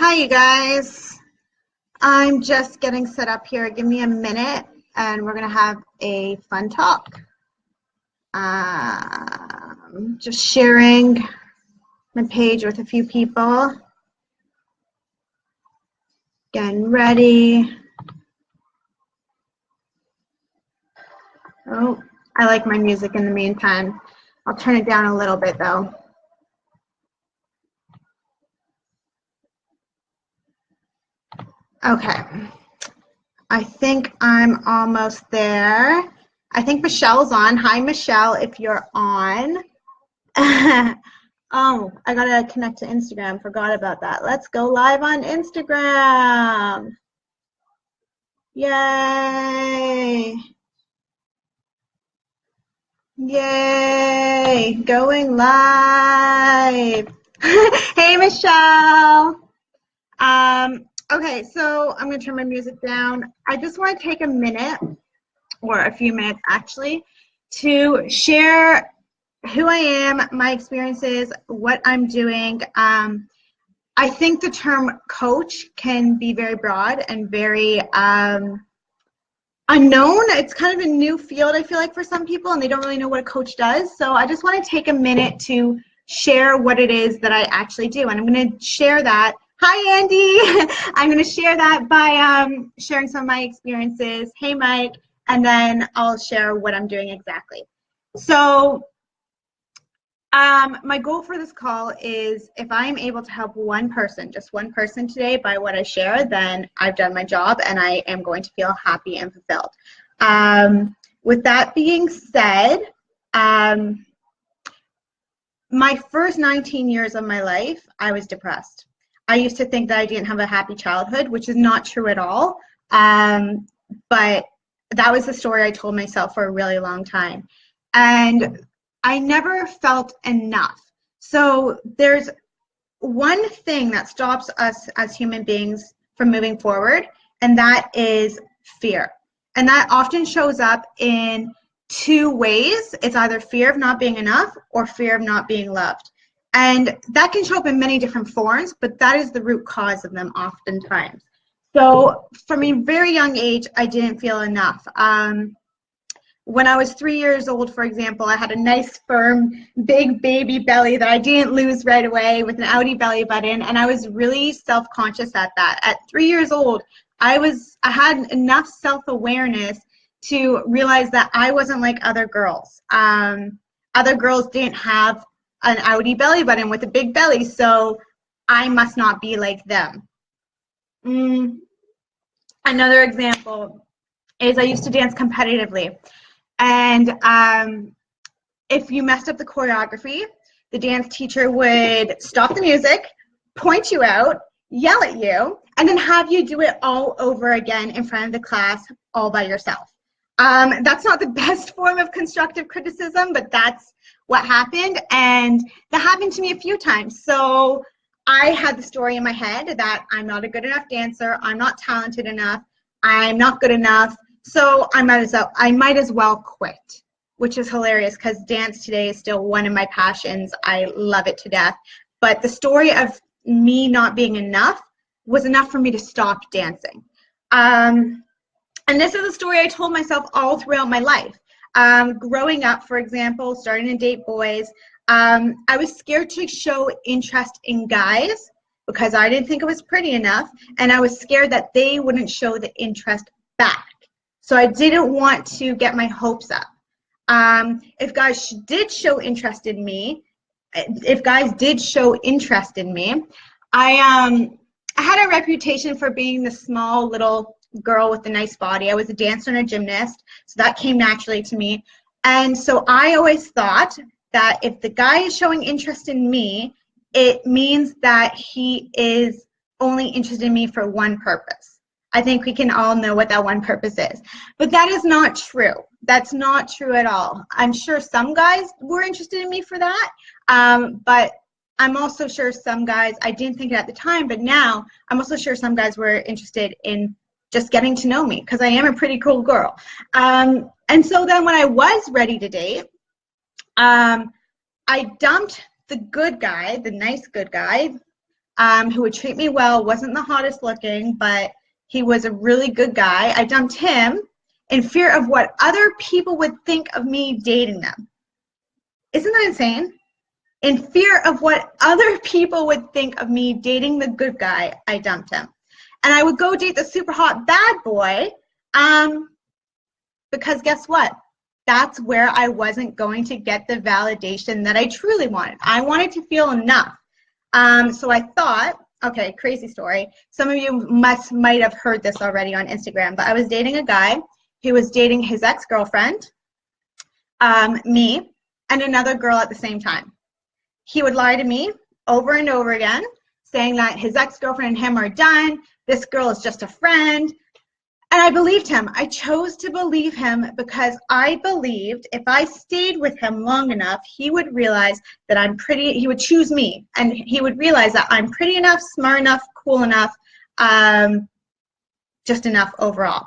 Hi, you guys. I'm just getting set up here. Give me a minute, and we're going to have a fun talk. Just sharing my page with a few people. Getting ready. Oh, I like my music in the meantime. I'll turn it down a little bit, though. Okay, I think I'm almost there. I think Michelle's on. Hi, Michelle, if you're on. Oh, I gotta connect to Instagram. Forgot about that. Let's go live on Instagram. Yay. Yay, going live. Hey, Michelle. Okay, so I'm going to turn my music down. I just want to take a minute, or a few minutes actually, to share who I am, my experiences, what I'm doing. I think the term coach can be very broad and very unknown. It's kind of a new field, I feel like, for some people, and they don't really know what a coach does. So I just want to take a minute to share what it is that I actually do. And I'm going to share that. Hi, Andy. I'm going to share that by sharing some of my experiences. Hey, Mike. And then I'll share what I'm doing exactly. So my goal for this call is if I am able to help one person, just one person today by what I share, then I've done my job and I am going to feel happy and fulfilled. With that being said, my first 19 years of my life, I was depressed. I used to think that I didn't have a happy childhood, which is not true at all. But that was the story I told myself for a really long time. And I never felt enough. So there's one thing that stops us as human beings from moving forward, and that is fear. And that often shows up in two ways. It's either fear of not being enough or fear of not being loved. And that can show up in many different forms, but that is the root cause of them oftentimes. So from a very young age, I didn't feel enough. When I was 3 years old, for example, I had a nice, firm, big baby belly that I didn't lose right away with an outie belly button, and I was really self-conscious at that. At 3 years old, I had enough self-awareness to realize that I wasn't like other girls. Other girls didn't have an outie belly button with a big belly, so I must not be like them. Another example is I used to dance competitively. And if you messed up the choreography, the dance teacher would stop the music, point you out, yell at you, and then have you do it all over again in front of the class all by yourself. That's not the best form of constructive criticism, but that's what happened. And that happened to me a few times. So I had the story in my head that I'm not a good enough dancer, I'm not talented enough, I'm not good enough, so I might as well quit, which is hilarious because dance today is still one of my passions. I love it to death. But the story of me not being enough was enough for me to stop dancing. And this is a story I told myself all throughout my life. Growing up, for example, starting to date boys, I was scared to show interest in guys because I didn't think it was pretty enough, and I was scared that they wouldn't show the interest back. So I didn't want to get my hopes up. If guys did show interest in me, I had a reputation for being the small little girl with a nice body. I was a dancer and a gymnast, so that came naturally to me. And so I always thought that if the guy is showing interest in me, it means that he is only interested in me for one purpose. I think we can all know what that one purpose is. But that is not true. That's not true at all. I'm sure some guys were interested in me for that, but I'm also sure some guys, I didn't think it at the time, but now I'm also sure some guys were interested in just getting to know me because I am a pretty cool girl. And so then when I was ready to date, I dumped the good guy, the nice good guy, who would treat me well, wasn't the hottest looking, but he was a really good guy. I dumped him in fear of what other people would think of me dating them. Isn't that insane? In fear of what other people would think of me dating the good guy, I dumped him. And I would go date the super hot bad boy, because guess what? That's where I wasn't going to get the validation that I truly wanted. I wanted to feel enough. So I thought, okay, crazy story. Some of you might have heard this already on Instagram, but I was dating a guy who was dating his ex-girlfriend, me, and another girl at the same time. He would lie to me over and over again, saying that his ex-girlfriend and him are done. This girl is just a friend. And I believed him. I chose to believe him because I believed if I stayed with him long enough, he would realize that I'm pretty, he would choose me, and he would realize that I'm pretty enough, smart enough, cool enough, just enough overall.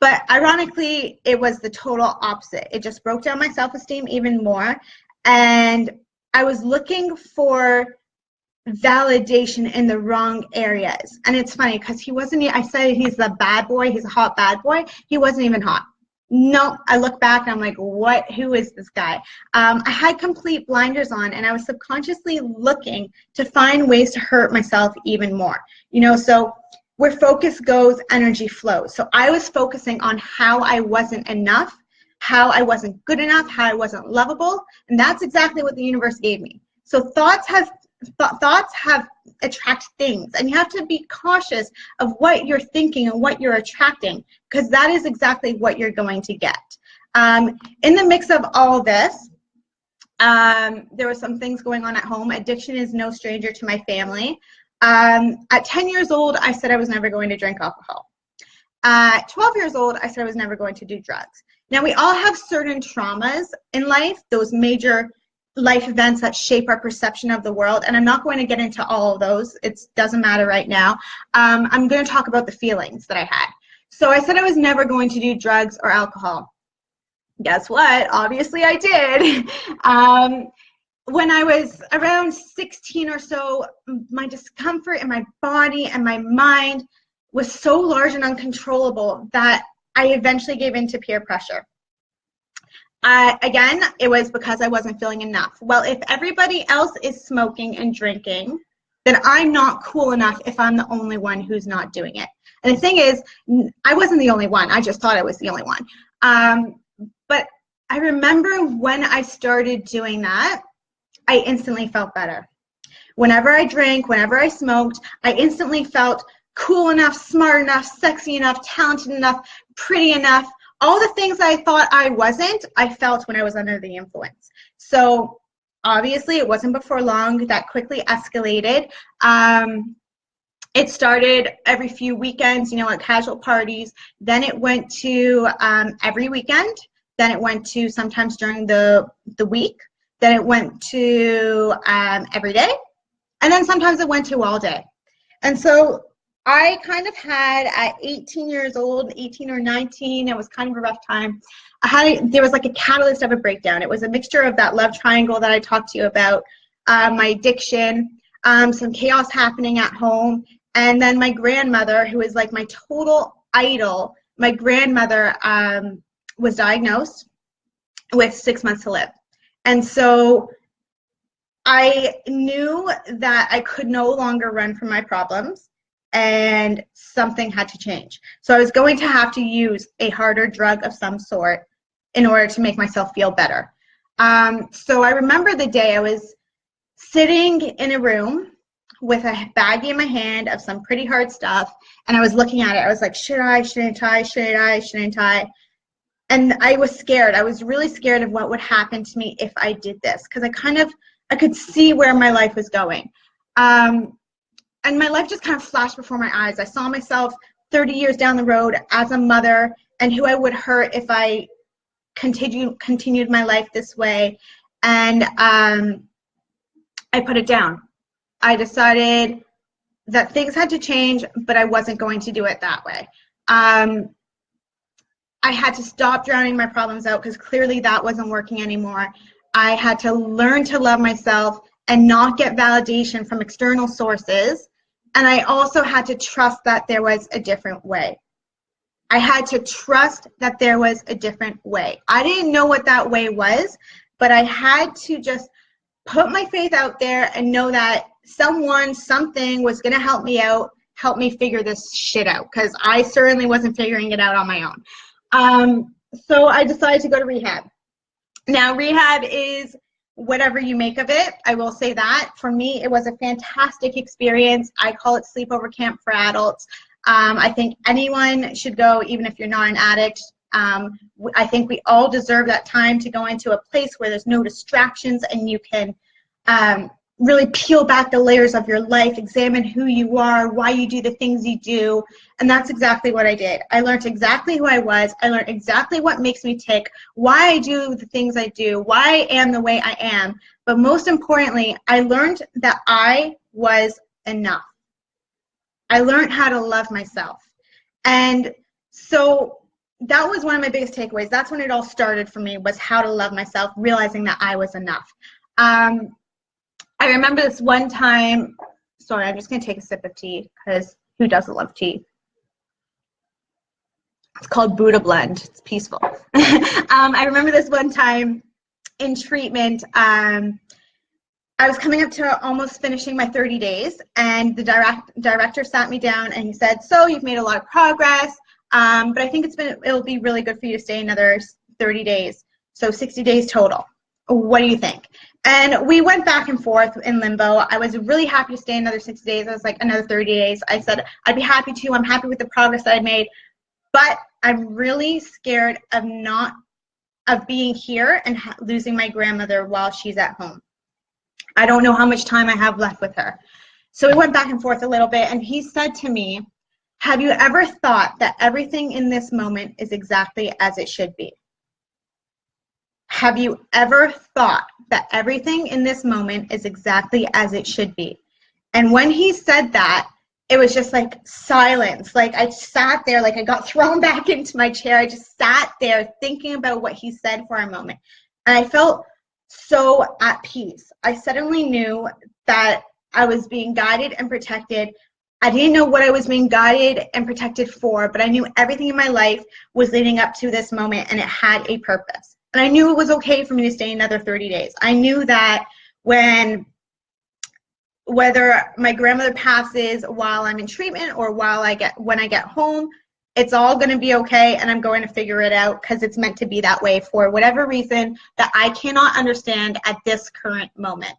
But ironically, it was the total opposite. It just broke down my self-esteem even more. And I was looking for validation in the wrong areas. And it's funny because he wasn't, I said he's the bad boy, he's a hot bad boy. He wasn't even hot. No, I look back and I'm like, what, who is this guy? I had complete blinders on, and I was subconsciously looking to find ways to hurt myself even more. You know, so where focus goes, energy flows. So I was focusing on how I wasn't enough, how I wasn't good enough, how I wasn't lovable, and that's exactly what the universe gave me. So thoughts have attract things, and you have to be cautious of what you're thinking and what you're attracting, because that is exactly what you're going to get. In the mix of all this, there were some things going on at home. Addiction is no stranger to my family. At 10 years old, I said I was never going to drink alcohol. At 12 years old, I said I was never going to do drugs. Now, we all have certain traumas in life, those major life events that shape our perception of the world, and I'm not going to get into all of those. It doesn't matter right now. I'm going to talk about the feelings that I had. So I said I was never going to do drugs or alcohol. Guess what? Obviously I did. When I was around 16 or so, my discomfort in my body and my mind was so large and uncontrollable that I eventually gave in to peer pressure. Again, it was because I wasn't feeling enough. Well, if everybody else is smoking and drinking, then I'm not cool enough if I'm the only one who's not doing it. And the thing is, I wasn't the only one. I just thought I was the only one. But I remember when I started doing that, I instantly felt better. Whenever I drank, whenever I smoked, I instantly felt cool enough, smart enough, sexy enough, talented enough, pretty enough. All the things I thought I wasn't, I felt when I was under the influence. So obviously it wasn't before long that quickly escalated. It started every few weekends, you know, at casual parties. Then it went to every weekend. Then it went to sometimes during the week. Then it went to every day. And then sometimes it went to all day. And so I kind of had, at 18 years old, 18 or 19, it was kind of a rough time. There was like a catalyst of a breakdown. It was a mixture of that love triangle that I talked to you about, my addiction, some chaos happening at home, and then my grandmother, who is like my total idol. My grandmother was diagnosed with 6 months to live. And so I knew that I could no longer run from my problems, and something had to change. So I was going to have to use a harder drug of some sort in order to make myself feel better. So I remember the day I was sitting in a room with a baggie in my hand of some pretty hard stuff, and I was looking at it. I was like, should I, shouldn't I, should I, shouldn't I? And I was scared. I was really scared of what would happen to me if I did this, because I could see where my life was going. And my life just kind of flashed before my eyes. I saw myself 30 years down the road as a mother, and who I would hurt if I continued my life this way. And I put it down. I decided that things had to change, but I wasn't going to do it that way. I had to stop drowning my problems out, because clearly that wasn't working anymore. I had to learn to love myself and not get validation from external sources. And I also had to trust that there was a different way. I had to trust that there was a different way. I didn't know what that way was, but I had to just put my faith out there and know that something was going to help me out, help me figure this shit out, because I certainly wasn't figuring it out on my own. So I decided to go to rehab. Now, rehab is whatever you make of it. I will say that. For me, it was a fantastic experience. I call it sleepover camp for adults. I think anyone should go, even if you're not an addict. I think we all deserve that time to go into a place where there's no distractions and you can really peel back the layers of your life, examine who you are, why you do the things you do. And that's exactly what I did. I learned exactly who I was. I learned exactly what makes me tick, why I do the things I do, why I am the way I am. But most importantly, I learned that I was enough. I learned how to love myself. And so that was one of my biggest takeaways. That's when it all started for me, was how to love myself, realizing that I was enough. I remember this one time, sorry, I'm just going to take a sip of tea, because who doesn't love tea? It's called Buddha Blend. It's peaceful. I remember this one time in treatment, I was coming up to almost finishing my 30 days, and the director sat me down and he said, so you've made a lot of progress, but I think it'll be really good for you to stay another 30 days, so 60 days total. What do you think? And we went back and forth in limbo. I was really happy to stay another 60 days. I was like, another 30 days. I said, I'd be happy to. I'm happy with the progress that I made, but I'm really scared of being here and losing my grandmother while she's at home. I don't know how much time I have left with her. So we went back and forth a little bit, and he said to me, have you ever thought that everything in this moment is exactly as it should be? Have you ever thought that everything in this moment is exactly as it should be? And when he said that, it was just like silence. Like I sat there, like I got thrown back into my chair. I just sat there thinking about what he said for a moment. And I felt so at peace. I suddenly knew that I was being guided and protected. I didn't know what I was being guided and protected for, but I knew everything in my life was leading up to this moment, and it had a purpose. And I knew it was okay for me to stay another 30 days. I knew that whether my grandmother passes while I'm in treatment or when I get home, it's all going to be okay, and I'm going to figure it out, because it's meant to be that way for whatever reason that I cannot understand at this current moment.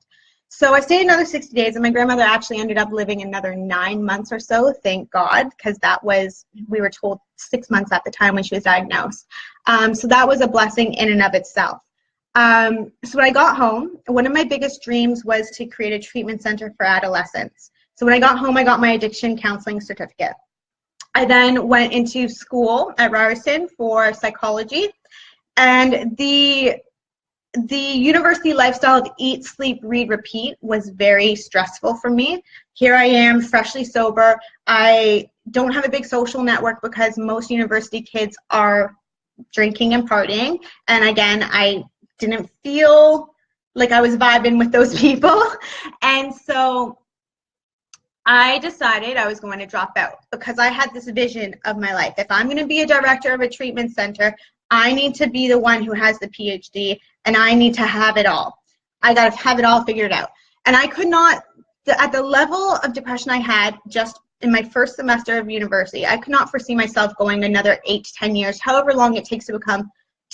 So I stayed another 60 days, and my grandmother actually ended up living another 9 months or so, thank God, because we were told 6 months at the time when she was diagnosed. So that was a blessing in and of itself. So when I got home, one of my biggest dreams was to create a treatment center for adolescents. So when I got home, I got my addiction counseling certificate. I then went into school at Ryerson for psychology, and the university lifestyle of eat, sleep, read, repeat was very stressful for me. Here I am, freshly sober. I don't have a big social network because most university kids are drinking and partying, and again, I didn't feel like I was vibing with those people, and so I decided I was going to drop out, because I had this vision of my life. If I'm going to be a director of a treatment center, I need to be the one who has the PhD, and I need to have it all. I got to have it all figured out. And I could not, at the level of depression I had just in my first semester of university, I could not foresee myself going another 8 to 10 years, however long it takes to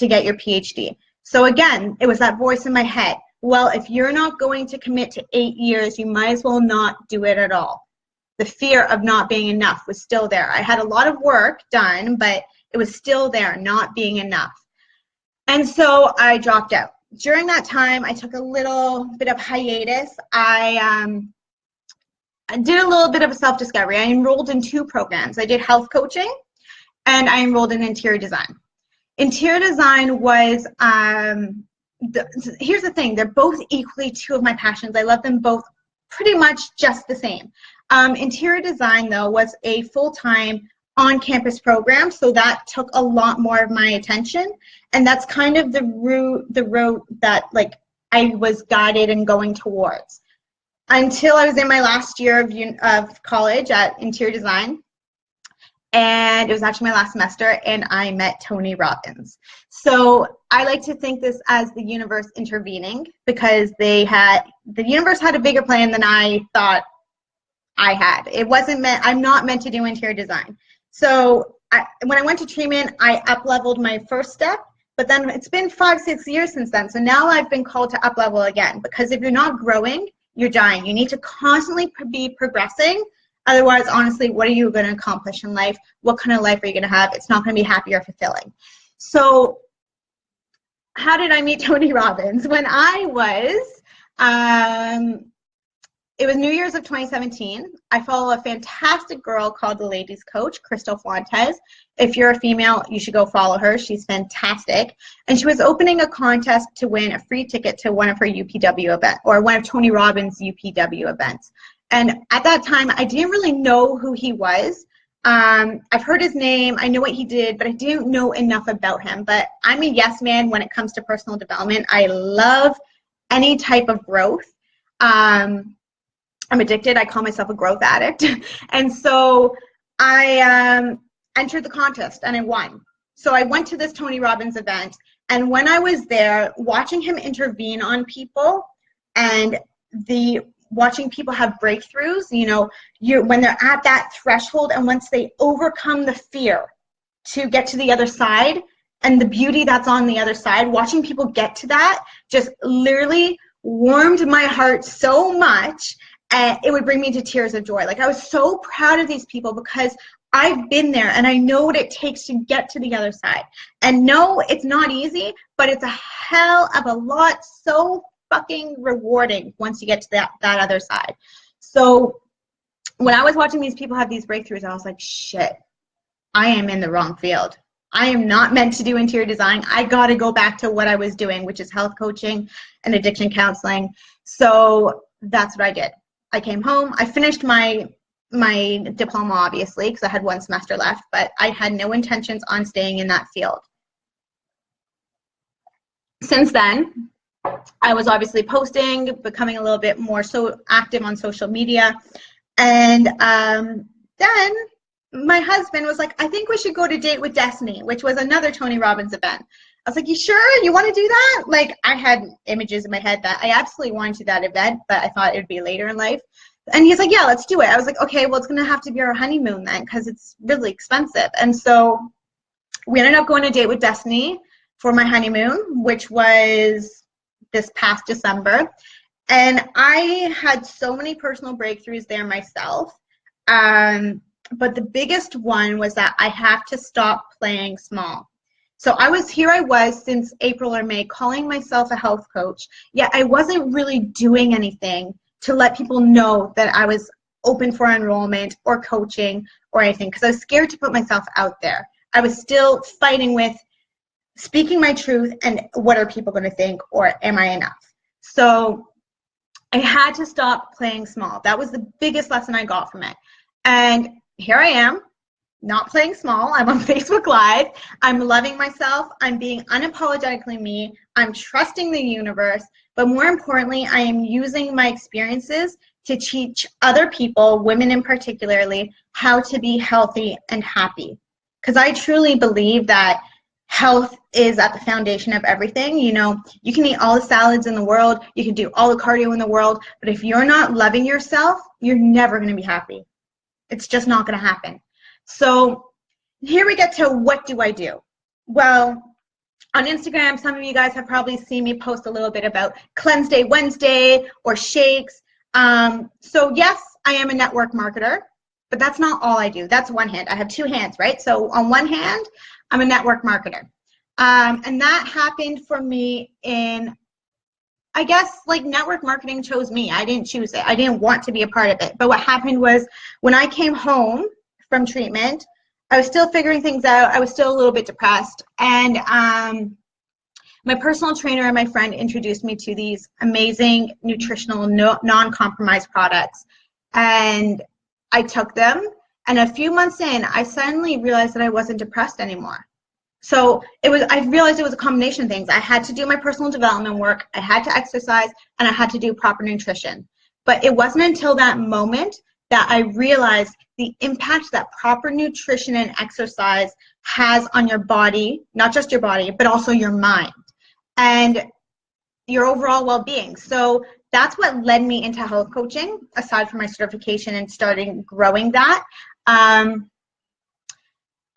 get your PhD. So again, it was that voice in my head. Well, if you're not going to commit to 8 years, you might as well not do it at all. The fear of not being enough was still there. I had a lot of work done, but it was still there, not being enough. And so I dropped out. During that time, I took a little bit of hiatus. I did a little bit of a self-discovery. I enrolled in 2 programs. I did health coaching, and I enrolled in interior design. Interior design was, here's the thing, they're both equally 2 of my passions. I love them both pretty much just the same. Interior design, though, was a full-time on-campus program, so that took a lot more of my attention, and that's kind of the route that, like, I was guided and going towards. Until I was in my last year of college at interior design, and it was actually my last semester, and I met Tony Robbins. So I like to think this as the universe intervening, because the universe had a bigger plan than I thought I had. It wasn't meant, I'm not meant to do interior design. So when I went to treatment, I up-leveled my first step, but then it's been 5-6 years since then. So now I've been called to up-level again, because if you're not growing, you're dying. You need to constantly be progressing. Otherwise, honestly, what are you going to accomplish in life? What kind of life are you going to have? It's not going to be happy or fulfilling. So how did I meet Tony Robbins? When I was, it was New Year's of 2017. I follow a fantastic girl called the Ladies Coach, Crystal Fuentes. If you're a female, you should go follow her. She's fantastic. And she was opening a contest to win a free ticket to one of her UPW events, or one of Tony Robbins' UPW events. And at that time, I didn't really know who he was. I've heard his name, I know what he did, but I didn't know enough about him. But I'm a yes man when it comes to personal development. I love any type of growth. I'm addicted. I call myself a growth addict. And so I entered the contest and I won. So I went to this Tony Robbins event, and when I was there, watching him intervene on people and watching people have breakthroughs, you know, when they're at that threshold, and once they overcome the fear to get to the other side and the beauty that's on the other side, watching people get to that just literally warmed my heart so much, and it would bring me to tears of joy. Like, I was so proud of these people because I've been there and I know what it takes to get to the other side. And no, it's not easy, but it's a hell of a lot so fucking rewarding once you get to that other side. So when I was watching these people have these breakthroughs, I was like, shit, I am in the wrong field. I am not meant to do interior design. I got to go back to what I was doing, which is health coaching and addiction counseling. So that's what I did. I came home. I finished my diploma, obviously, because I had one semester left, but I had no intentions on staying in that field. Since then, I was obviously posting, becoming a little bit more so active on social media. And then my husband was like, I think we should go to Date with Destiny, which was another Tony Robbins event. I was like, you sure? You want to do that? Like, I had images in my head that I absolutely wanted to that event, but I thought it would be later in life. And he's like, yeah, let's do it. I was like, okay, well, it's going to have to be our honeymoon then, because it's really expensive. And so we ended up going to Date with Destiny for my honeymoon, which was this past December. And I had so many personal breakthroughs there myself. But the biggest one was that I have to stop playing small. So I was since April or May calling myself a health coach, yet I wasn't really doing anything to let people know that I was open for enrollment or coaching or anything, because I was scared to put myself out there. I was still fighting with speaking my truth and what are people going to think, or am I enough? So I had to stop playing small. That was the biggest lesson I got from it. And here I am, not playing small. I'm on Facebook Live. I'm loving myself. I'm being unapologetically me. I'm trusting the universe. But more importantly, I am using my experiences to teach other people, women in particularly, how to be healthy and happy. Because I truly believe that health is at the foundation of everything. You know, you can eat all the salads in the world, you can do all the cardio in the world, but if you're not loving yourself, you're never going to be happy. It's just not going to happen. So here we get to what do I do? Well, on Instagram, some of you guys have probably seen me post a little bit about Cleanse Day Wednesday or shakes. So yes, I am a network marketer, but that's not all I do. That's one hand. I have two hands, right? So on one hand, I'm a network marketer. And that happened for me in, I guess, like, network marketing chose me. I didn't choose it. I didn't want to be a part of it. But what happened was when I came home from treatment, I was still figuring things out. I was still a little bit depressed. And my personal trainer and my friend introduced me to these amazing nutritional non-compromised products. And I took them. And a few months in, I suddenly realized that I wasn't depressed anymore. So I realized it was a combination of things. I had to do my personal development work, I had to exercise, and I had to do proper nutrition. But it wasn't until that moment that I realized the impact that proper nutrition and exercise has on your body, not just your body, but also your mind and your overall well-being. So that's what led me into health coaching, aside from my certification and starting growing that.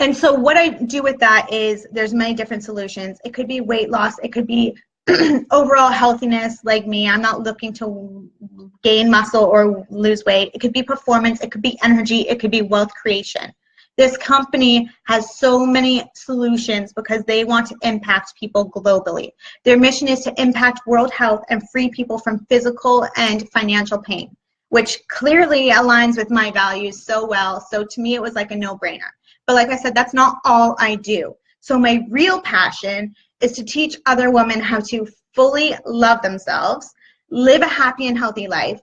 And so what I do with that is there's many different solutions. It could be weight loss. It could be overall healthiness, like me. I'm not looking to gain muscle or lose weight. It could be performance. It could be energy. It could be wealth creation. This company has so many solutions because they want to impact people globally. Their mission is to impact world health and free people from physical and financial pain, which clearly aligns with my values so well. So to me, it was like a no-brainer. But like I said, that's not all I do. So my real passion is to teach other women how to fully love themselves, live a happy and healthy life,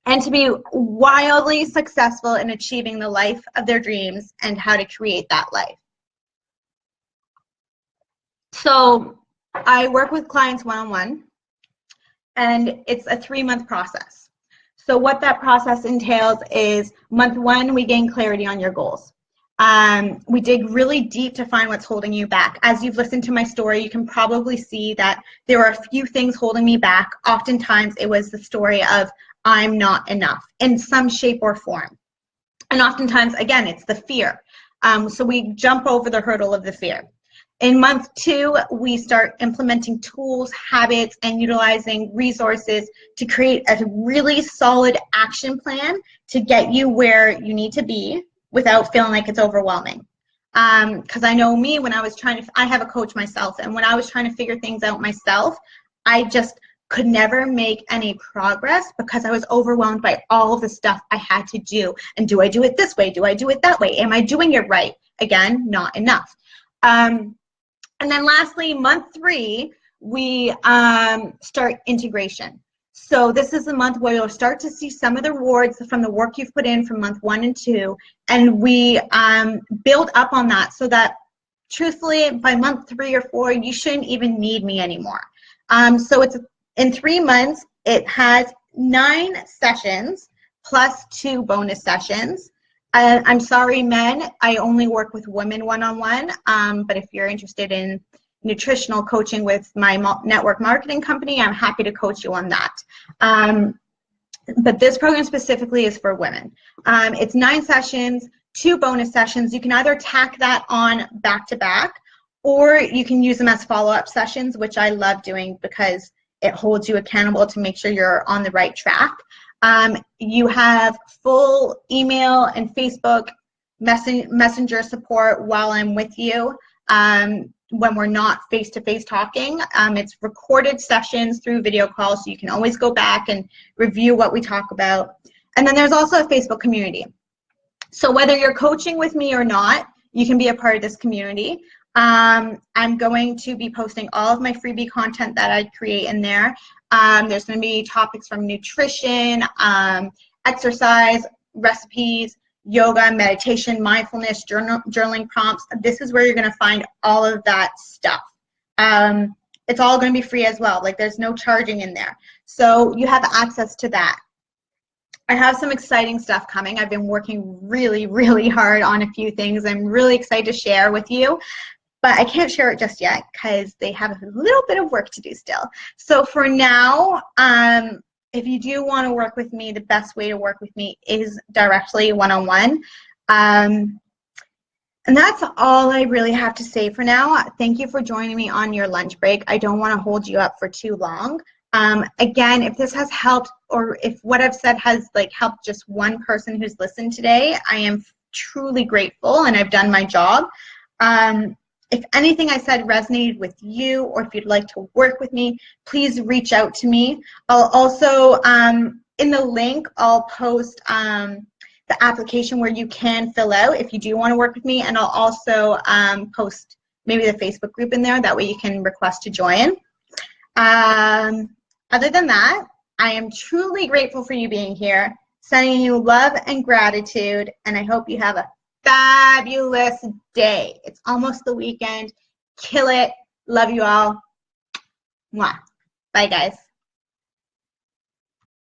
and to be wildly successful in achieving the life of their dreams and how to create that life. So I work with clients one-on-one, and it's a 3-month process. So what that process entails is month 1, we gain clarity on your goals. We dig really deep to find what's holding you back. As you've listened to my story, you can probably see that there are a few things holding me back. Oftentimes it was the story of I'm not enough in some shape or form. And oftentimes, again, it's the fear. So we jump over the hurdle of the fear. In month 2, we start implementing tools, habits, and utilizing resources to create a really solid action plan to get you where you need to be without feeling like it's overwhelming. Because I know me, when I was I have a coach myself, and when I was trying to figure things out myself, I just could never make any progress because I was overwhelmed by all of the stuff I had to do. And do I do it this way? Do I do it that way? Am I doing it right? Again, not enough. And then lastly, month 3, we start integration. So this is the month where you'll start to see some of the rewards from the work you've put in from month 1 and 2, and we build up on that so that truthfully by month 3 or 4, you shouldn't even need me anymore. So it's in 3 months, it has 9 sessions plus 2 bonus sessions. I'm sorry, men, I only work with women one-on-one, but if you're interested in nutritional coaching with my network marketing company, I'm happy to coach you on that. But this program specifically is for women. It's 9 sessions, 2 bonus sessions. You can either tack that on back-to-back, or you can use them as follow-up sessions, which I love doing because it holds you accountable to make sure you're on the right track. You have full email and Facebook messenger support while I'm with you. When we're not face-to-face talking. It's recorded sessions through video calls, so you can always go back and review what we talk about. And then there's also a Facebook community. So whether you're coaching with me or not, you can be a part of this community. I'm going to be posting all of my freebie content that I create in there. There's going to be topics from nutrition, exercise, recipes, yoga, meditation, mindfulness, journaling prompts. This is where you're going to find all of that stuff. It's all going to be free as well. Like, there's no charging in there. So you have access to that. I have some exciting stuff coming. I've been working really, really hard on a few things I'm really excited to share with you, but I can't share it just yet because they have a little bit of work to do still. So for now, if you do want to work with me, the best way to work with me is directly one-on-one. And that's all I really have to say for now. Thank you for joining me on your lunch break. I don't want to hold you up for too long. Again, if this has helped, or if what I've said has helped just one person who's listened today, I am truly grateful, and I've done my job. If anything I said resonated with you, or if you'd like to work with me, please reach out to me. I'll also, in the link, I'll post the application where you can fill out if you do want to work with me, and I'll also post maybe the Facebook group in there. That way you can request to join. Other than that, I am truly grateful for you being here, sending you love and gratitude, and I hope you have a fabulous day. It's almost the weekend. Kill it. Love you all. Mwah. Bye, guys.